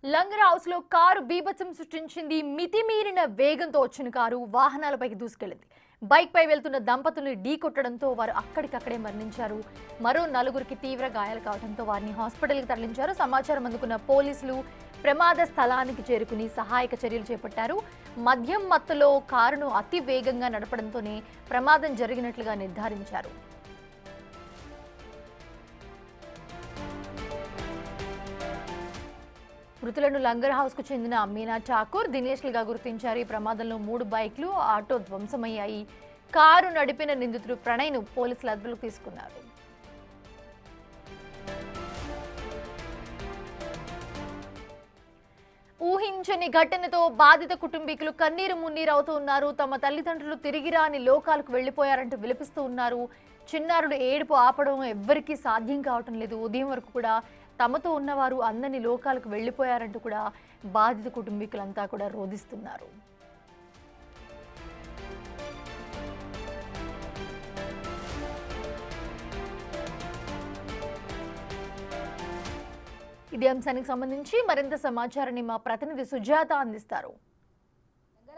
Langar house లో car బీభత్సం సృష్టించింది. మితిమీరిన వేగంతో వచ్చిన కారు వాహనాలపైకి దూసుకెళ్లింది. బైక్ పై వెళ్తున్న దంపతుల్ని ఢీకొట్టడంతో వారు అక్కడికక్కడే మరణించారు. మరో నలుగురికి తీవ్ర గాయాలు కావడంతో వారిని హాస్పిటల్కి తరలించారు. సమాచారం అందుకున్న పోలీసులు ప్రమాద స్థలానికి చేరుకుని సహాయక చర్యలు చేపట్టారు. మద్యం మత్తులో కారును అతి వేగంగా నడపడంతోనే ప్రమాదం జరిగినట్లుగా నిర్ధారించారు. మృతులను లంగర్ హౌస్ కు చెందిన మీనా ఠాకూర్, దినేష్లుగా గుర్తించారు. ఈ ప్రమాదంలో 3 బైక్లు, ఆటో ధ్వంసమయ్యాయి. కారు నడిపిన నిందితుడు ప్రణయ్ను పోలీసులు అదుపులోకి తీసుకున్నారు. ఊహించని ఘటనతో బాధిత కుటుంబీకులు కన్నీరు మున్నీరవుతున్నారు. తమ తల్లిదండ్రులు తిరిగి రాని లోకాలకు వెళ్లిపోయారంటూ విలపిస్తూ ఉన్నారు. చిన్నారుడు ఏడుపు ఆపడం ఎవ్వరికీ సాధ్యం కావటం లేదు. ఉదయం వరకు కూడా తమతో ఉన్నవారు అందని లోకాలకు వెళ్లిపోయారంటూ కూడా బాధిత కుటుంబీకులంతా కూడా రోధిస్తున్నారు. ఇదే అంశానికి సంబంధించి మరింత సమాచారాన్ని మా ప్రతినిధి సుజాత అందిస్తారు.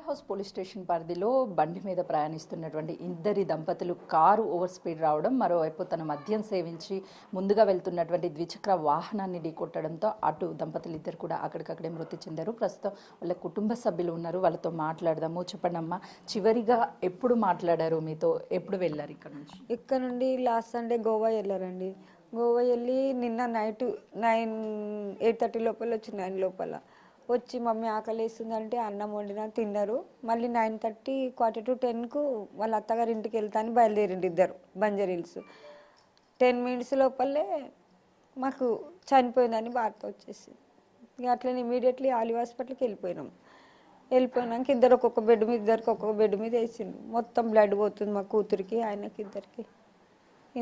హౌస్ పోలీస్ స్టేషన్ పరిధిలో బండి మీద ప్రయాణిస్తున్నటువంటి ఇద్దరి దంపతులు కారు ఓవర్ స్పీడ్ రావడం, మరోవైపు తన మద్యం సేవించి ముందుగా వెళ్తున్నటువంటి ద్విచక్ర వాహనాన్ని ఢీకొట్టడంతో అటు దంపతులు ఇద్దరు కూడా అక్కడికక్కడే మృతి చెందారు. ప్రస్తుతం వాళ్ళ కుటుంబ సభ్యులు ఉన్నారు, వాళ్ళతో మాట్లాడదాము. చెప్పండమ్మా, చివరిగా ఎప్పుడు మాట్లాడారు మీతో? ఎప్పుడు వెళ్ళారు ఇక్కడ నుంచి? ఇక్కడ నుండి లాస్ట్ సండే గోవా వెళ్ళారండి. గోవా వెళ్ళి నిన్న నైట్ 8:30 లోపల వచ్చి 9 లోపల వచ్చి మమ్మీ ఆకలి వేస్తుందంటే అన్నం వండినా తిన్నారు. మళ్ళీ 9:30 9:45కు వాళ్ళ అత్తగారి ఇంటికి వెళ్తాను బయలుదేరిండి ఇద్దరు బంజర్ హిల్స్. 10 మినిట్స్ లోపలే మాకు చనిపోయిందని వార్త వచ్చేసి ఇక అట్లనే ఇమీడియట్లీ ఆలివ్ హాస్పిటల్కి వెళ్ళిపోయినాక ఇద్దరికి ఒక్కొక్క బెడ్ మీద వేసిండు. మొత్తం బ్లడ్ పోతుంది మా కూతురికి, ఆయనకి, ఇద్దరికి.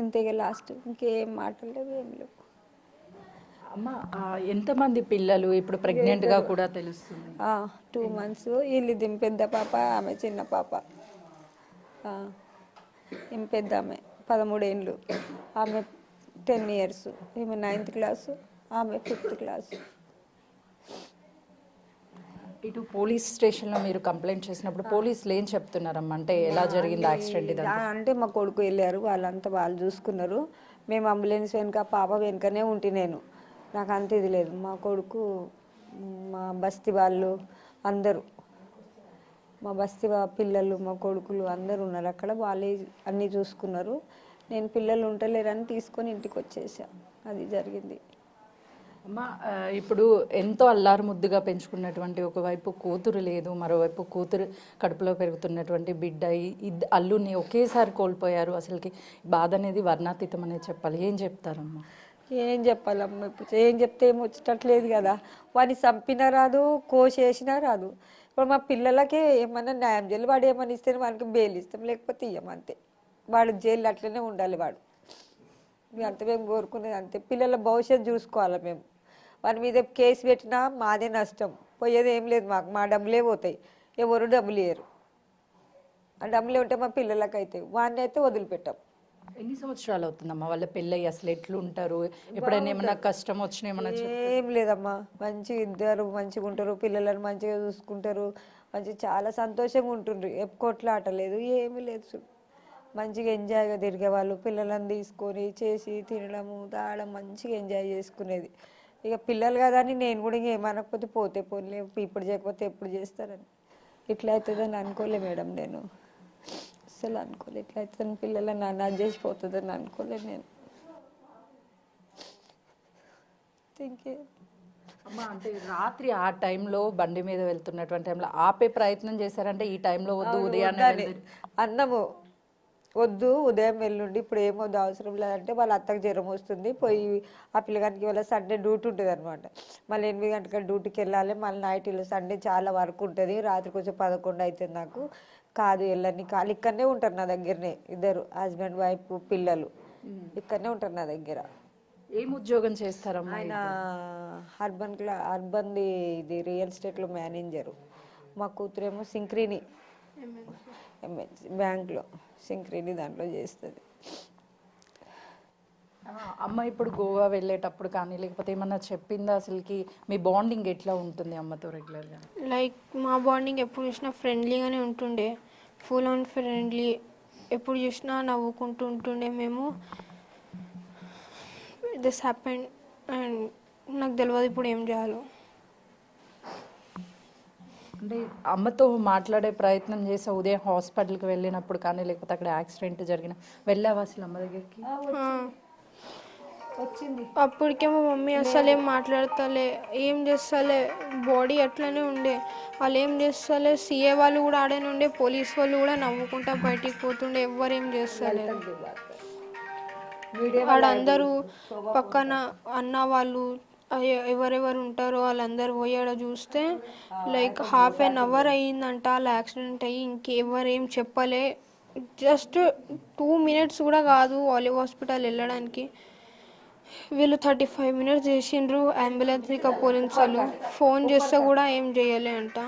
ఇంతగా లాస్ట్ ఇంకేం మాటలు లేవు, ఏం లేవు. అమ్మ, ఎంతమంది పిల్లలు? ఇప్పుడు ప్రెగ్నెంట్గా కూడా తెలుస్తుంది. 2 months. వీళ్ళు పెద్ద పాప, ఆమె చిన్న పాప. ఈమె పెద్ద ఆమె 13 ఏళ్ళు, ఆమె 10 years. ఈమె 9th class, ఆమె 5th class. ఇటు పోలీస్ స్టేషన్లో మీరు కంప్లైంట్ చేసినప్పుడు పోలీసులు ఏం చెప్తున్నారమ్మా? అంటే ఎలా జరిగింది యాక్సిడెంట్? అంటే మా కొడుకు వెళ్ళారు, వాళ్ళు చూసుకున్నారు. మేము అంబులెన్స్ వెనుక పాప వెనుకనే ఉంటే నాకు అంత ఇది లేదు. మా కొడుకు, మా బస్తీ వాళ్ళు అందరూ, మా బస్తీ పిల్లలు, మా కొడుకులు అందరూ ఉన్నారు అక్కడ. వాళ్ళే అన్నీ చూసుకున్నారు. నేను పిల్లలు ఉంటలేరని తీసుకొని ఇంటికి వచ్చేసా. అది జరిగింది. అమ్మ, ఇప్పుడు ఎంతో అల్లారు ముద్దుగా పెంచుకున్నటువంటి ఒకవైపు కూతురు లేదు, మరోవైపు కూతురు కడుపులో పెరుగుతున్నటువంటి బిడ్డ, అల్లుని ఒకేసారి కోల్పోయారు. అసలుకి బాధ అనేది వర్ణాతీతం అనేది చెప్పాలి. ఏం చెప్తారమ్మా? ఏం చెప్పాలమ్మా? ఇప్పుడు ఏం చెప్తే ఏం వచ్చేటట్లేదు కదా. వాడిని చంపినా రాదు, కోసేసినా రాదు. ఇప్పుడు మా పిల్లలకే ఏమన్నా న్యాయం చేయాలి. వాడు ఏమన్నా ఇస్తే వానికి బెయిల్ ఇస్తాం, లేకపోతే ఇయ్యమంతే. వాడు జైలు అట్లనే ఉండాలి. వాడు అంత మేము కోరుకునేది అంతే. పిల్లల భవిష్యత్తు చూసుకోవాలి మేము. వాని మీద కేసు పెట్టినా మాదే నష్టం, పోయేది ఏం లేదు మాకు. మా డబ్బులే పోతాయి, ఎవరు డబ్బులు ఇయ్యరు. ఆ డబ్బులు ఉంటే మా పిల్లలకి అయితే వాడిని అయితే వదిలిపెట్టాం. ఎన్ని సంవత్సరాలు అవుతుందమ్మా వాళ్ళ పెళ్ళయి? అసలు ఎట్లు ఉంటారు? ఎప్పుడైనా ఏమన్నా కష్టం వచ్చినా ఏమన్నా? ఏం లేదమ్మా, మంచిగా ఇద్దరు మంచిగా ఉంటారు, పిల్లలను మంచిగా చూసుకుంటారు, మంచిగా చాలా సంతోషంగా ఉంటుండ్రు. కొట్లాటలేదు, ఏమీ లేదు. మంచిగా ఎంజాయ్గా తిరిగేవాళ్ళు. పిల్లలను తీసుకొని చేసి తినడము తాగడం మంచిగా ఎంజాయ్ చేసుకునేది. ఇక పిల్లలు కదా అని నేను కూడా ఇంక ఏమనకపోతే పోతే పోలే, ఇప్పుడు చేయకపోతే ఎప్పుడు చేస్తారని. ఇట్లా అవుతుందని అనుకోలే మేడం, నేను అసలు అనుకోలే. ఇట్లా అవుతుందని పిల్లలను అనాథ చేసిపోతుందని అనుకోలేదు నేను. అమ్మా, అంటే రాత్రి ఆ టైంలో బండి మీద వెళ్తున్నటువంటి టైంలో ఆపే ప్రయత్నం చేశారంటే ఈ టైంలో వద్దు, ఉదయాన్నే అన్నము వద్దు, ఉదయం వెళ్ళుండి, ఇప్పుడు ఏమొద్దు, అవసరం లేదంటే వాళ్ళ అత్తకు జ్వరం వస్తుంది, పోయి ఆ పిల్లగానికి వాళ్ళ సండే డ్యూటీ ఉంటుంది అనమాట. మళ్ళీ 8 గంటలకు డ్యూటీకి వెళ్ళాలి. మళ్ళీ నైట్ సండే చాలా వర్క్ ఉంటుంది. రాత్రి కొంచెం 11 అవుతుంది నాకు. కాదు వెళ్ళని, కాళ్ళు ఇక్కడనే ఉంటారు నా దగ్గరనే. ఇద్దరు హస్బెండ్ వైఫ్ పిల్లలు ఇక్కడనే ఉంటారు నా దగ్గర. ఏం ఉద్యోగం చేస్తారమ్మా? ఆయన అర్బన్ది ఇది రియల్ ఎస్టేట్లో మేనేజరు. మా కూతురేమో సింక్రీని బ్యాంక్లో సింక్రీని దాంట్లో చేస్తుంది. అమ్మ ఇప్పుడు గోవా వెళ్ళేటప్పుడు కానీ లేకపోతే ఏమన్నా చెప్పిందా అసలుకి మీ బాండింగ్ ఎట్లా ఉంటుంది అమ్మతో రెగ్యులర్గా? లైక్ మా బాండింగ్ ఎప్పుడు చూసినా ఫ్రెండ్లీగానే ఉంటుండే, ఫుల్ ఆన్ ఫ్రెండ్లీ. ఎప్పుడు చూసినా నవ్వుకుంటూ ఉంటుండే మేము. దిస్ హ్యాపెండ్ అండ్ నాకు తెలియదు ఇప్పుడు ఏం చేయాలో. అంటే అమ్మతో మాట్లాడే ప్రయత్నం చేసా ఉదయం హాస్పిటల్కి వెళ్ళినప్పుడు కానీ లేకపోతే అక్కడ యాక్సిడెంట్ జరిగిన వెళ్ళావా అసలు అమ్మ దగ్గరికి? వచ్చింది. అప్పటికే మా మమ్మీ అసలు ఏం మాట్లాడతలే, ఏం చేస్తలే, బాడీ అట్లనే ఉండే. వాళ్ళు ఏం చేస్తలే, సీఏ వాళ్ళు కూడా ఆడనే ఉండే, పోలీస్ వాళ్ళు కూడా నవ్వుకుంటా బయటికి పోతుండే, ఎవ్వరు ఏం చేస్తలేరు. ఆడందరూ పక్కన అన్న వాళ్ళు ఎవరెవరు ఉంటారో వాళ్ళందరూ పోయాడో చూస్తే లైక్ ½ అయ్యిందంట అలా యాక్సిడెంట్ అయ్యి. ఇంకెవరేం చెప్పలే. జస్ట్ 2 minutes కూడా కాదు ఆలివ్ హాస్పిటల్ వెళ్ళడానికి. వీళ్ళు 35 minutes చేసిండ్రు. అంబులెన్స్ ఇక పోలీసు వాళ్ళు ఫోన్ చేస్తే కూడా ఏం చేయలే అంట.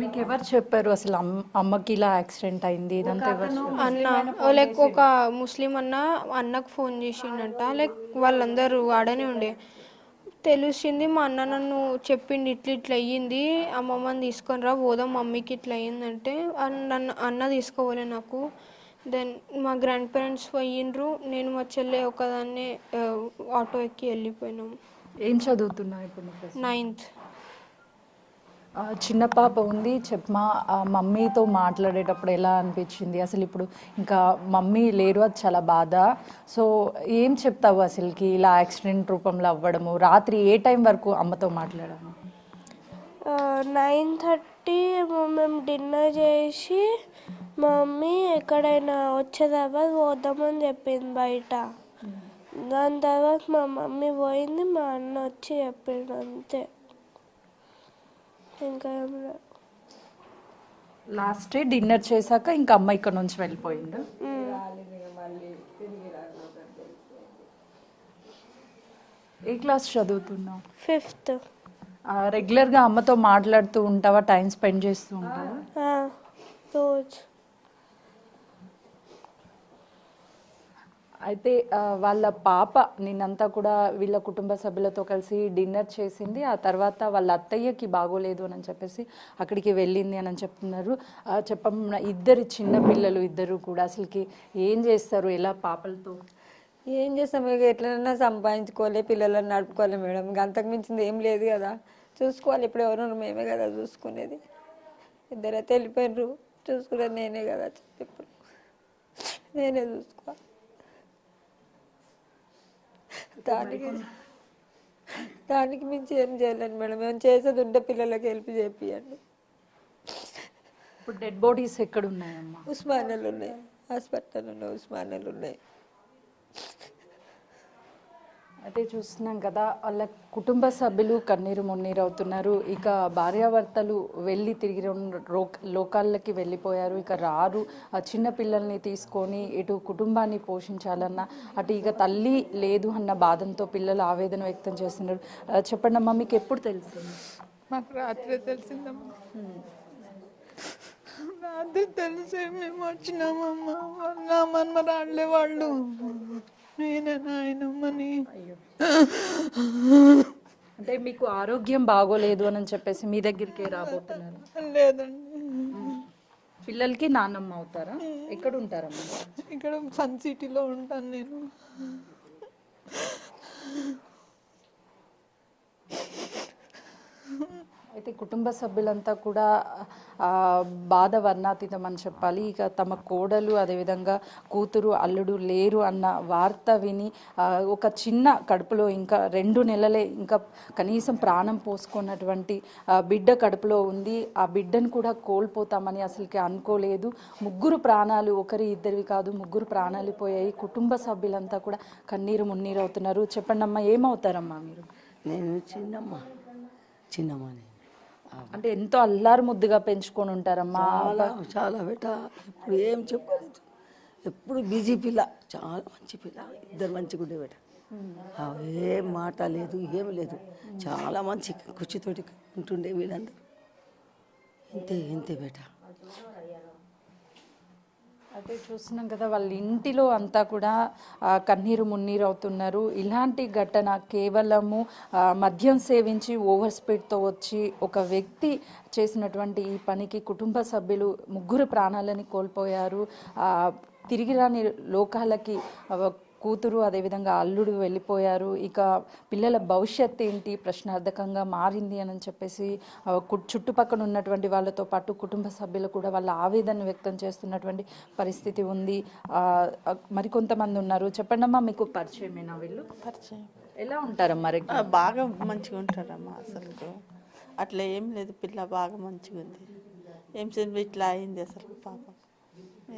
మీకు ఎవరు చెప్పారు అసలు అమ్మకి ఇలా యాక్సిడెంట్ అయింది ఇదంతా ఎవరు? అన్న లైక్ ఒక ముస్లిం అన్నకు ఫోన్ చేసిండంట. లైక్ వాళ్ళందరూ ఆడనే ఉండే. తెలిసింది మా అన్న నన్ను చెప్పిండు, ఇట్లా అయ్యింది, అమ్మమ్మని తీసుకొని రా పోదాం మమ్మీకి ఇట్లా అయ్యిందంటే అన్న తీసుకోవాలి నాకు. దెన్ మా గ్రాండ్ పేరెంట్స్ పోయిండ్రు, నేను మా చెల్లె ఒకదాన్నే ఆటో ఎక్కి వెళ్ళిపోయినాం. ఏం చదువుతున్నావు ఇప్పుడు నువ్వు? 9th. చిన్న పాప ఉంది. చెప్పమా, మమ్మీతో మాట్లాడేటప్పుడు ఎలా అనిపించింది అసలు? ఇప్పుడు ఇంకా మమ్మీ లేరు, అది చాలా బాధ. సో ఏం చెప్తావు అసలుకి ఇలా యాక్సిడెంట్ రూపంలో అవ్వడము? రాత్రి ఏ టైం వరకు అమ్మతో మాట్లాడాము? 9:30 మేము డిన్నర్ చేసి మమ్మీ ఎక్కడైనా వచ్చేదాకా పోదామని చెప్పింది బయట. దాని తర్వాత మా మమ్మీ పోయింది, మా అన్న వచ్చి చెప్పిండు అంతే. ఇంకా ఏం లేదు. లాస్ట్ డే డిన్నర్ చేశాక ఇంకా అమ్మ ఇక్కడ నుంచి వెళ్ళిపోయింది. ఏ క్లాస్ చదువుతున్నావు? 5th. రెగ్యులర్గా అమ్మతో మాట్లాడుతూ ఉంటావా? టైం స్పెండ్ చేస్తూ ఉంటావా? రోజు. అయితే వాళ్ళ పాప నిన్నంతా కూడా వీళ్ళ కుటుంబ సభ్యులతో కలిసి డిన్నర్ చేసింది. ఆ తర్వాత వాళ్ళ అత్తయ్యకి బాగోలేదు అని చెప్పేసి అక్కడికి వెళ్ళింది అని చెప్తున్నారు. ఇద్దరు చిన్న పిల్లలు, ఇద్దరు కూడా అసలుకి ఏం చేస్తారు ఎలా పాపలతో? ఏం చేస్తాం ఇక, ఎట్లైనా సంపాదించుకోవాలి, పిల్లలను నడుపుకోవాలి మేడం. ఇంక అంతకు మించింది ఏం లేదు కదా. చూసుకోవాలి, ఇప్పుడు ఎవరు మేమే కదా చూసుకునేది. ఇద్దరైతే వెళ్ళిపోయినరు, చూసుకునేది నేనే కదా. ఇప్పుడు నేనే చూసుకోవాలి. దానికి మించి ఏం చేయలేను మేడం. మేము చేసేది ఉంటే పిల్లలకి హెల్ప్ చేపియండి. ఇప్పుడు డెడ్ బాడీస్ ఎక్కడ ఉన్నాయమ్మా? ఉస్మానియాలు ఉన్నాయి, హాస్పిటల్ ఉన్నాయి, ఉస్మానియాలు ఉన్నాయి. అయితే చూస్తున్నాం కదా, వాళ్ళ కుటుంబ సభ్యులు కన్నీరు మున్నీరు అవుతున్నారు. ఇక భార్యాభర్తలు వెళ్ళి తిరిగి లోకాలకి వెళ్ళిపోయారు, ఇక రారు. ఆ చిన్న పిల్లల్ని తీసుకొని ఇటు కుటుంబాన్ని పోషించాలన్న, అటు ఇక తల్లి లేదు అన్న బాధంతో పిల్లలు ఆవేదన వ్యక్తం చేస్తున్నారు. చెప్పండి అమ్మా, మీకు ఎప్పుడు తెలిసింది? మాకు రాత్రి తెలిసిందమ్మా. రాత్రి తెలిసే మేము వచ్చినామమ్మా. వాళ్ళ మనమరాళ్ళే వాళ్ళు, నేనే నాయనమ్మని. అంటే మీకు ఆరోగ్యం బాగోలేదు అని చెప్పేసి మీ దగ్గరికి రాబోతున్నారు? లేదండి. పిల్లలకి నాన్నమ్మ అవుతారా? ఎక్కడ ఉంటారమ్మా? ఇక్కడ సన్ సిటీలో ఉంటాను నేను. అయితే కుటుంబ సభ్యులంతా కూడా బాధ వర్ణాతీతం అని చెప్పాలి. ఇక తమ కోడలు అదేవిధంగా కూతురు అల్లుడు లేరు అన్న వార్త విని ఒక చిన్న కడుపులో ఇంకా 2 నెలలే, ఇంకా కనీసం ప్రాణం పోసుకున్నటువంటి బిడ్డ కడుపులో ఉంది. ఆ బిడ్డను కూడా కోల్పోతామని అసలుకి అనుకోలేదు. 3 ప్రాణాలు, ఒకరి ఇద్దరివి కాదు, 3 ప్రాణాలు పోయాయి. కుటుంబ సభ్యులంతా కూడా కన్నీరు మున్నీరు అవుతున్నారు. చెప్పండి అమ్మా, ఏమవుతారమ్మా మీరు? నేను చిన్నమ్మని. అంటే ఎంతో అల్లారు ముద్దుగా పెంచుకొని ఉంటారమ్మా. చాలా బెట. ఇప్పుడు ఏం చెప్పలేదు, ఎప్పుడు బిజీ పిల్ల, చాలా మంచి పిల్ల, ఇద్దరు మంచిగా ఉండే బెట. ఏం మాట లేదు, ఏం లేదు, చాలా మంచి ఖుషితోటి ఉంటుండే వీళ్ళందరూ. ఇంతే బెట. అయితే చూస్తున్నాం కదా వాళ్ళ ఇంటిలో అంతా కూడా కన్నీరు మున్నీరు అవుతున్నారు. ఇలాంటి ఘటన కేవలము మద్యం సేవించి ఓవర్ స్పీడ్తో వచ్చి ఒక వ్యక్తి చేసినటువంటి ఈ పనికి కుటుంబ సభ్యులు 3 ప్రాణాలని కోల్పోయారు. తిరిగి రాని లోకాలకి కూతురు అదేవిధంగా అల్లుడు వెళ్ళిపోయారు. ఇక పిల్లల భవిష్యత్తు ఏంటి ప్రశ్నార్థకంగా మారింది అని చెప్పేసి చుట్టుపక్కల ఉన్నటువంటి వాళ్ళతో పాటు కుటుంబ సభ్యులు కూడా వాళ్ళ ఆవేదన వ్యక్తం చేస్తున్నటువంటి పరిస్థితి ఉంది. మరికొంతమంది ఉన్నారు. చెప్పండమ్మా, మీకు పరిచయమేనా వీళ్ళు? పరిచయం ఎలా ఉంటారమ్మా? బాగా మంచిగా ఉంటారమ్మా. అసలు అట్లా ఏం లేదు, పిల్ల బాగా మంచిగా ఉంది. ఏం చేసి ఇట్లా అయింది అసలు పాపం.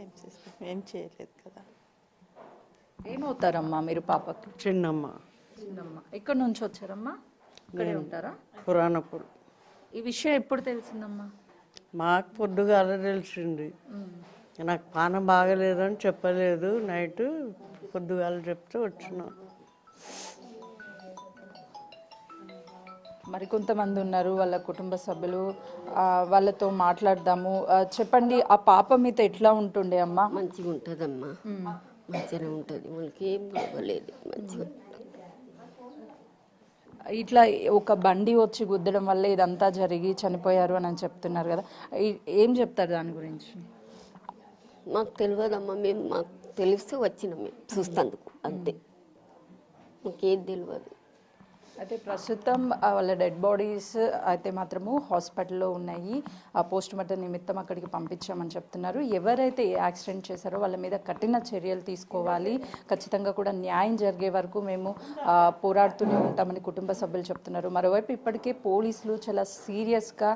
ఏం చేస్తాం, ఏం చేయలేదు కదా. ఏమవుతారమ్మా మీరు పాపకు? చిన్నమ్మ. చిన్నమ్మ. ఎక్కడి నుంచి వచ్చారమ్మా? ఇక్కడే ఉంటారా? పురాణపూర్. ఈ విషయం ఎప్పుడు తెలిసిందమ్మా? మాకు పొద్దుగాల తెలిసింది. నాకు పానం బాగలేదని చెప్పలేదు. నైట్ పొద్దుగాల చెప్తే వచ్చినాం. మరికొంతమంది ఉన్నారు వాళ్ళ కుటుంబ సభ్యులు, వాళ్ళతో మాట్లాడదాము. చెప్పండి, ఆ పాప మీతో ఎట్లా ఉంటుండే అమ్మా? మంచిగా ఉంటుందమ్మా, మంచిగానే ఉంటుంది. మనకి ఏం బాగోలేదు, మంచిగా. ఇట్లా ఒక బండి వచ్చి గుద్దడం వల్ల ఇదంతా జరిగి చనిపోయారు అని చెప్తున్నారు కదా, ఏం చెప్తారు దాని గురించి? మాకు తెలియదమ్మా, మాకు తెలిస్తే వచ్చినాం మేము చూస్తందుకు, అంతే. మాకేం తెలియదు. అయితే ప్రస్తుతం వాళ్ళ డెడ్ బాడీస్ అయితే మాత్రము హాస్పిటల్లో ఉన్నాయి. పోస్ట్ మార్టం నిమిత్తం అక్కడికి పంపించామని చెప్తున్నారు. ఎవరైతే యాక్సిడెంట్ చేశారో వాళ్ళ మీద కఠిన చర్యలు తీసుకోవాలి, ఖచ్చితంగా కూడా న్యాయం జరిగే వరకు మేము పోరాడుతూనే ఉంటామని కుటుంబ సభ్యులు చెప్తున్నారు. మరోవైపు ఇప్పటికే పోలీసులు చాలా సీరియస్గా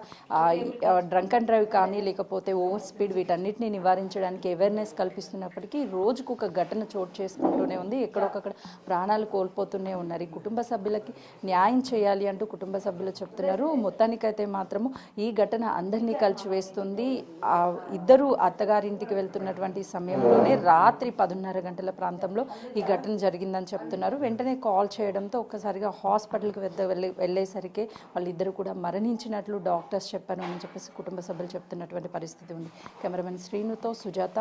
డ్రంక్ అండ్ డ్రైవ్ కానీ లేకపోతే ఓవర్ స్పీడ్ వీటన్నిటిని నివారించడానికి అవేర్నెస్ కల్పిస్తున్నప్పటికీ రోజుకు ఒక ఘటన చోటు చేసుకుంటూనే ఉంది. ఎక్కడొకక్కడ ప్రాణాలు కోల్పోతూనే ఉన్నారు. ఈ కుటుంబ సభ్యులకి న్యాయం చేయాలి అంటూ కుటుంబ సభ్యులు చెప్తున్నారు. మొత్తానికైతే మాత్రము ఈ ఘటన అందరినీ కలిసివేస్తుంది. ఇద్దరు అత్తగారింటికి వెళ్తున్నటువంటి సమయంలోనే రాత్రి 10:30 గంటల ప్రాంతంలో ఈ ఘటన జరిగిందని చెప్తున్నారు. వెంటనే కాల్ చేయడంతో ఒక్కసారిగా హాస్పిటల్కి వెళ్ళేసరికి వాళ్ళిద్దరూ కూడా మరణించినట్లు డాక్టర్స్ చెప్పారు అని చెప్పేసి కుటుంబ సభ్యులు చెప్తున్నటువంటి పరిస్థితి ఉంది. కెమెరామెన్ శ్రీనుతో సుజాత.